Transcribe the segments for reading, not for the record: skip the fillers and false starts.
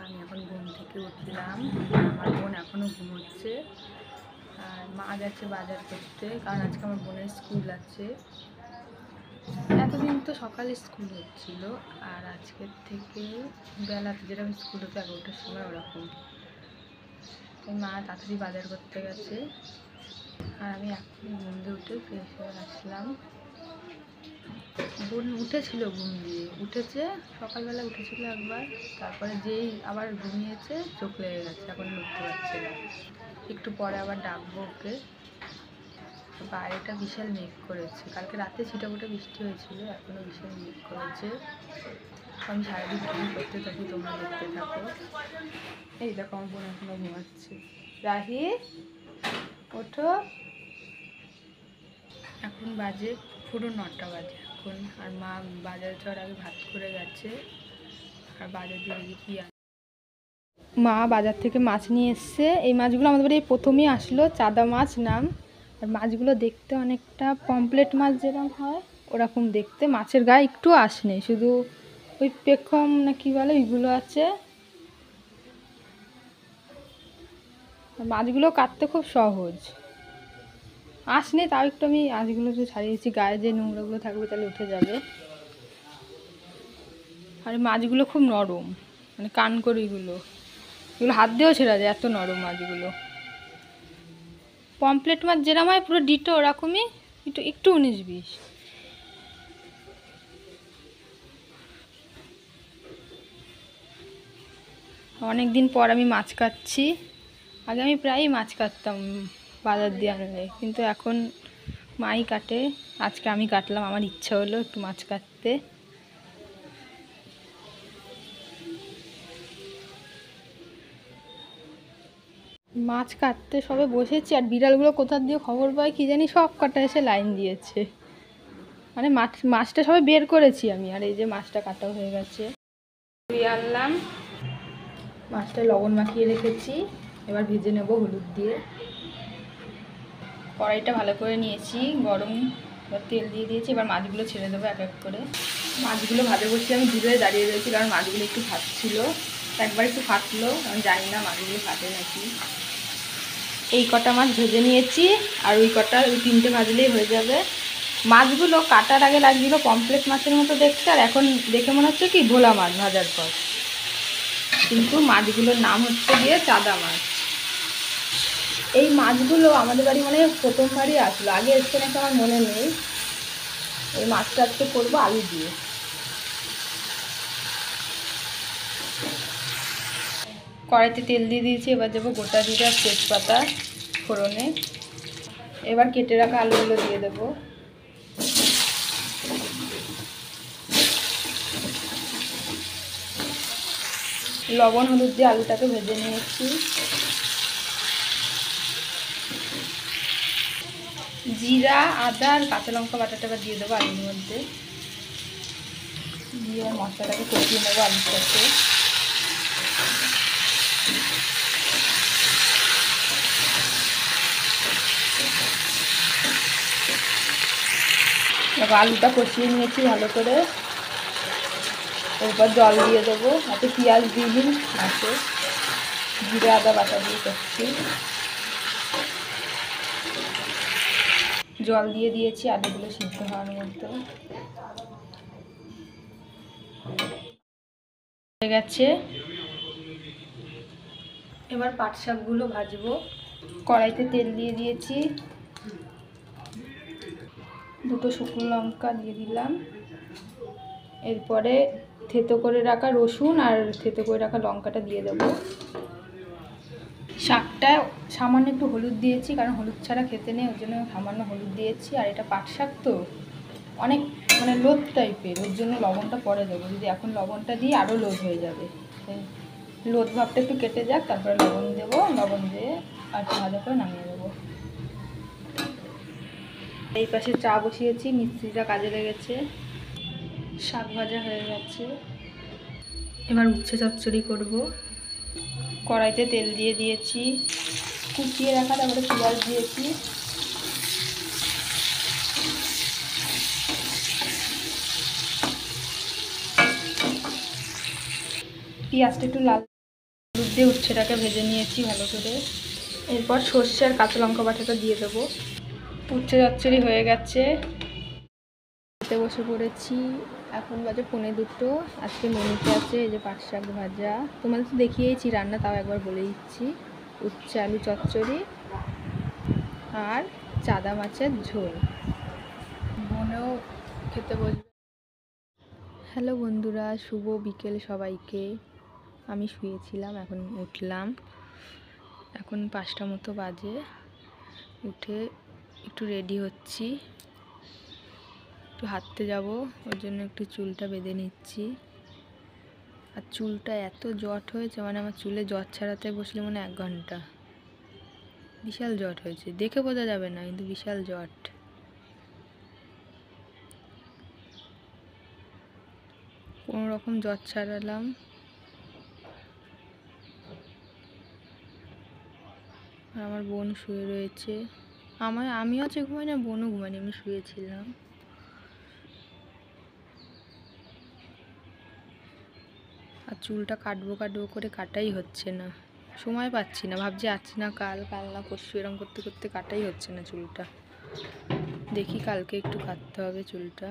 আমি এখন ঘুম থেকে উঠলাম। আমার বোন এখনও ঘুমোচ্ছে, আর মা গেছে বাজার করতে, কারণ আজকে আমার বোনের স্কুল আছে। এতদিন তো সকালে স্কুল হচ্ছিল, আর আজকের থেকে বেলাতে যেরকম স্কুল হতো 11টার সময় ওরকম। তাই মা তাড়াতাড়ি বাজার করতে গেছে, আর আমি এখন ঘুম দিয়ে উঠে ফ্রেশ হয়ে আসলাম। বোন উঠেছিল, ঘুম দিয়ে উঠেছে, সকালবেলা উঠেছিল একবার, তারপরে যেই আবার ঘুমিয়েছে, চোখ লেগে গেছে, এখন উঠতে পারছে না। একটু পরে আবার ডাকবো ওকে। বাইরেটা বিশাল মেঘ করেছে, কালকে রাতে ছিটাফোটা বৃষ্টি হয়েছিল, এখনও বিশাল মেঘ করেছে। আমি সারাদিন কী করতে থাকি তোমরা দেখতে থাকো। এই দেখো আমার বোন এখনও ঘুমাচ্ছে। রাহি, ওঠো। এখন বাজে পুরো 9টা বাজে এখন, আর মা বাজার যাওয়ার আগে ভাত করে গেছে। আর বাজার দিয়ে কি মা বাজার থেকে মাছ নিয়ে এসছে। এই মাছগুলো আমাদের বাড়ি প্রথমেই আসলো, চাদা মাছ নাম। আর মাছগুলো দেখতে অনেকটা পমপ্লেট মাছ যেরকম হয় ওরকম দেখতে। মাছের গায়ে একটু আঁশ নেই, শুধু ওই পেখম না কি বলে ওইগুলো আছে। মাছগুলো কাটতে খুব সহজ, আঁশ নেই, তাও একটু আমি আঁশগুলো একটু ছাড়িয়েছি, গায়ে যে নোংরাগুলো থাকবে তাহলে উঠে যাবে। আর মাছগুলো খুব নরম, মানে কানকড়িগুলো, এগুলো হাত দিয়েও ছেড়া যায়, এত নরম মাছগুলো। পমপ্লেট মাছ যেরকম হয় পুরো ডিটো ওরকমই, একটু একটু 19-20। অনেক দিন পর আমি মাছ কাটছি। আগে আমি প্রায়ই মাছ কাটতাম বাজার দিয়ে আনলে, কিন্তু এখন মাই কাটে। আজকে আমি কাটলাম, আমার ইচ্ছা হলো একটু মাছ কাটতে। মাছ কাটতে সবে বসেছি, আর বিড়ালগুলো কোথা দিয়ে খবর পায় কি জানি, সব কটা এসে লাইন দিয়েছে। মানে মাছটা সবে বের করেছি আমি, আর এই যে মাছটা কাটা হয়ে গেছে। আনলাম, মাছটা লবণ মাখিয়ে রেখেছি, এবার ভেজে নেব হলুদ দিয়ে। কড়াইটা ভালো করে নিয়েছি গরম, এবার তেল দিয়ে দিয়েছি। এবার মাছগুলো ছেড়ে দেবো এক এক করে। মাছগুলো ভাজা করছি, আমি দূরে দাঁড়িয়ে রয়েছি, কারণ মাছগুলো একটু ফাটছিল। একবার একটু ফাটলো, আমি জানি না মাছগুলো ফাটে নাকি। এই কটা মাছ ভেজে নিয়েছি, আর ওই 3টে ভাজলেই হয়ে যাবে। মাছগুলো কাটার আগে লাগছিল পমপ্লেট মাছের মতো দেখতে, আর এখন দেখে মনে হচ্ছে কি ভোলা মাছ ভাজার পর, কিন্তু মাছগুলোর নাম হচ্ছে গিয়ে চাদা মাছ। এই মাছগুলো আমাদের বাড়ি মানে প্রথমবারই আসলো, আগে এসছে নাকি আমার মনে নেই। এই মাছটা আজকে করবো আলু দিয়ে। কড়াইতে তেল দিয়ে দিয়েছি, এবার দেবো গোটা জিরা তেজপাতা ফোড়নে। এবার কেটে রাখা আলুগুলো দিয়ে দেবো। লবণ হলুদ দিয়ে আলুটাকে ভেজে নিয়েছি। জিরা আদা আর কাঁচা লঙ্কা বাটাটা দিয়ে দেবো আলুর মধ্যে, দিয়ে মশলাটাকে কষিয়ে নেবো আলুর সাথে। এবার আলুটা কষিয়ে নিয়েছি ভালো করে, এরপর জল দিয়ে দেবো। এতে পেঁয়াজ দিয়ে দিন মাছে, জিরা আদা বাটা দিয়ে করছি। জল দিয়ে দিয়েছি আলুগুলো সিদ্ধ হওয়ার মতো হয়ে গেছে। এবার পাট শাকগুলো ভাজবো। কড়াইতে তেল দিয়ে দিয়েছি, 2টো শুকনো লঙ্কা দিয়ে দিলাম। এরপরে থেতো করে রাখা রসুন আর থেতো করে রাখা লঙ্কাটা দিয়ে দেবো। শাকটায় সামান্য একটু হলুদ দিয়েছি, কারণ হলুদ ছাড়া খেতে নেই, ওর জন্য সামান্য হলুদ দিয়েছি। আর এটা পাট শাক তো অনেক মানে লোদ টাইপের, ওর জন্য লবণটা পরে দেবো। যদি এখন লবণটা দিই আরও লোদ হয়ে যাবে, লোদ ভাবটা একটু কেটে যাক, তারপরে লবণ দেবো। লবণ দিয়ে আর ভালো করে নামিয়ে দেবো। এই পাশে চা বসিয়েছি, মিস্ত্রিটা কাজে লেগেছে। শাক ভাজা হয়ে গেছে, এবার উচ্ছে চচ্চড়ি করবো। কড়াইতে তেল দিয়ে দিয়েছি, কুচিয়ে রাখা তারপরে পেঁয়াজ দিয়েছি। পেঁয়াজটা একটু লাল দিয়ে উচ্ছেটাকে ভেজে নিয়েছি ভালো করে। এরপর সর্ষে আর কাঁচা লঙ্কা বাটাটা দিয়ে দেবো। উচ্ছে চচ্চড়ি হয়ে গেছে, খেতে বসে পড়েছি। এখন বাজে 1:45। আজকে মেনুতে আছে এই যে পাট শাক ভাজা, তোমাদের তো দেখিয়েছি রান্না, তাও একবার বলে দিচ্ছি। উচ্ছে আলু চচ্চড়ি আর চাদা মাছের ঝোল। বোনেও খেতে বসবে। হ্যালো বন্ধুরা, শুভ বিকেল সবাইকে। আমি শুয়েছিলাম, এখন উঠলাম। এখন 5টা মতো বাজে। উঠে একটু রেডি হচ্ছি, একটু হাঁটতে যাব, ওর জন্য একটু চুলটা বেঁধে নিচ্ছি। আর চুলটা এত জট হয়েছে, মানে আমার চুলে জট ছাড়াতে বসলে মনে 1 ঘন্টা। বিশাল জট হয়েছে, দেখে বোঝা যাবে না, কিন্তু বিশাল জট। কোনো রকম জট ছাড়ালাম। আর আমার বোন শুয়ে রয়েছে। আমিও আছে ঘুমাই না, বোনও ঘুমাইনি, আমি শুয়েছিলাম। আর চুলটা কাটবো করে কাটাই হচ্ছে না, সময় পাচ্ছি না। ভাবছি আছি না কাল না পরশু, এরকম করতে করতে কাটাই হচ্ছে না চুলটা। দেখি কালকে একটু কাটতে হবে চুলটা।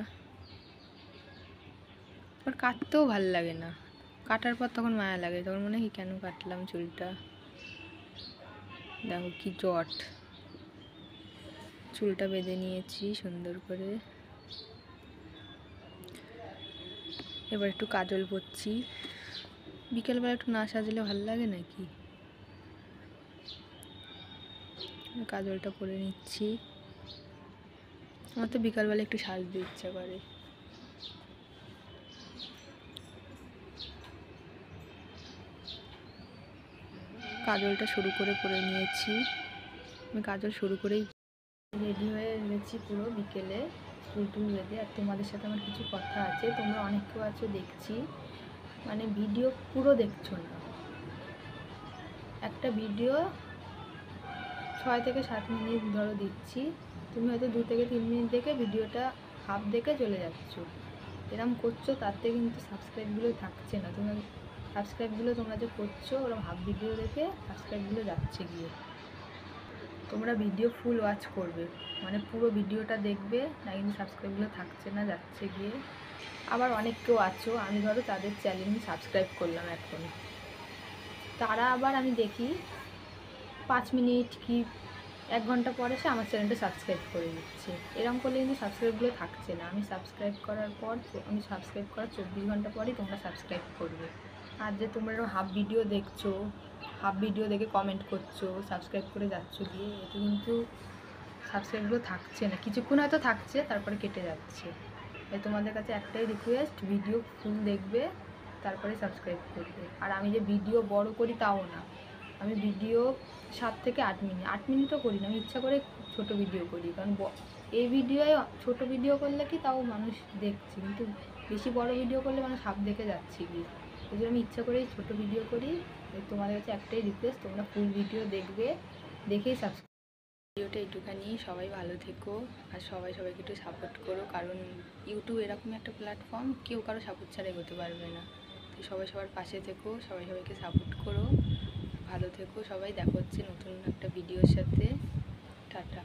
আর কাটতেও ভাল লাগে না, কাটার পর তখন মায়া লাগে, তখন মনে হয় কেন কাটলাম চুলটা। দেখো কি জট। চুলটা বেঁধে নিয়েছি সুন্দর করে। এবার একটু কাজল পরছি। বিকেলবেলা একটু না সাজলে ভালো লাগে নাকি। কাজলটা পরে নিচ্ছি। আমার তো বিকালবেলা একটু সাজতে ইচ্ছা করে। কাজলটা শুরু করে পরে নিয়েছি। আমি কাজল শুরু করেই রেডি হয়ে গেছি পুরো বিকেলে, চুল বেঁধে। আর তোমাদের সাথে আমার কিছু কথা আছে। তোমরা অনেক কেউ আছো দেখছি, মানে ভিডিও পুরো দেখছো না। একটা ভিডিও 6 থেকে 7 মিনিট ধরো দিচ্ছি, তুমি হয়তো 2 থেকে 3 মিনিট দেখে ভিডিওটা হাফ দেখে চলে যাচ্ছো। এরকম করছো, তাতে কিন্তু সাবস্ক্রাইবগুলো থাকছে না। সাবস্ক্রাইবগুলো তোমরা যে করছো, ওরকম হাফ ভিডিও দেখে সাবস্ক্রাইবগুলো যাচ্ছে গিয়ে। তোমরা ভিডিও ফুল ওয়াচ করবে, মানে পুরো ভিডিওটা দেখবে না, কিন্তু সাবস্ক্রাইবগুলো থাকছে না, যাচ্ছে গিয়ে। আবার অনেক কেউ আছো, আমি ধরো তাদের চ্যানেল সাবস্ক্রাইব করলাম এখন, তারা আবার আমি দেখি 5 মিনিট কি 1 ঘন্টা পরে সে আমার চ্যানেলটা সাবস্ক্রাইব করে দিচ্ছে। এরকম করলে কিন্তু সাবস্ক্রাইবগুলো থাকছে না। আমি সাবস্ক্রাইব করার পর, আমি সাবস্ক্রাইব করার 24 ঘন্টা পরেই তোমরা সাবস্ক্রাইব করবে। আর যে তোমরা হাফ ভিডিও দেখছো, হাফ ভিডিও দেখে কমেন্ট করছো, সাবস্ক্রাইব করে যাচ্ছ গিয়ে, এতে কিন্তু সাবস্ক্রাইবগুলো থাকছে না। কিছুক্ষণ হয়তো থাকছে, তারপরে কেটে যাচ্ছে। তাই তোমাদের কাছে একটাই রিকোয়েস্ট, ভিডিও ফুল দেখবে, তারপরে সাবস্ক্রাইব করবে। আর আমি যে ভিডিও বড় করি তাও না, আমি ভিডিও 7 থেকে 8 মিনিট, 8 মিনিটও করি না, আমি ইচ্ছা করে ছোট ভিডিও করি। কারণ এই ভিডিওয় ছোট ভিডিও করলে কি তাও মানুষ দেখছে, কিন্তু বেশি বড় ভিডিও করলে মানুষ হাফ দেখে যাচ্ছে কি। ওই জন্য আমি ইচ্ছা করেই ছোট ভিডিও করি। তোমাদের কাছে একটাই রিকোয়েস্ট, তোমরা ফুল ভিডিও দেখবে, দেখেই সাবস্ক্রাইব। ভিডিওটা একটুখানি, সবাই ভালো থেকো। আর সবাইকে একটু সাপোর্ট করো, কারণ ইউটিউব এরকম একটা প্ল্যাটফর্ম, কেউ কারো সাপোর্ট ছাড়াই হতে পারবে না। তো সবার পাশে থেকো, সবাইকে সাপোর্ট করো। ভালো থেকো সবাই, দেখা হচ্ছে নতুন একটা ভিডিওর সাথে। টাটা।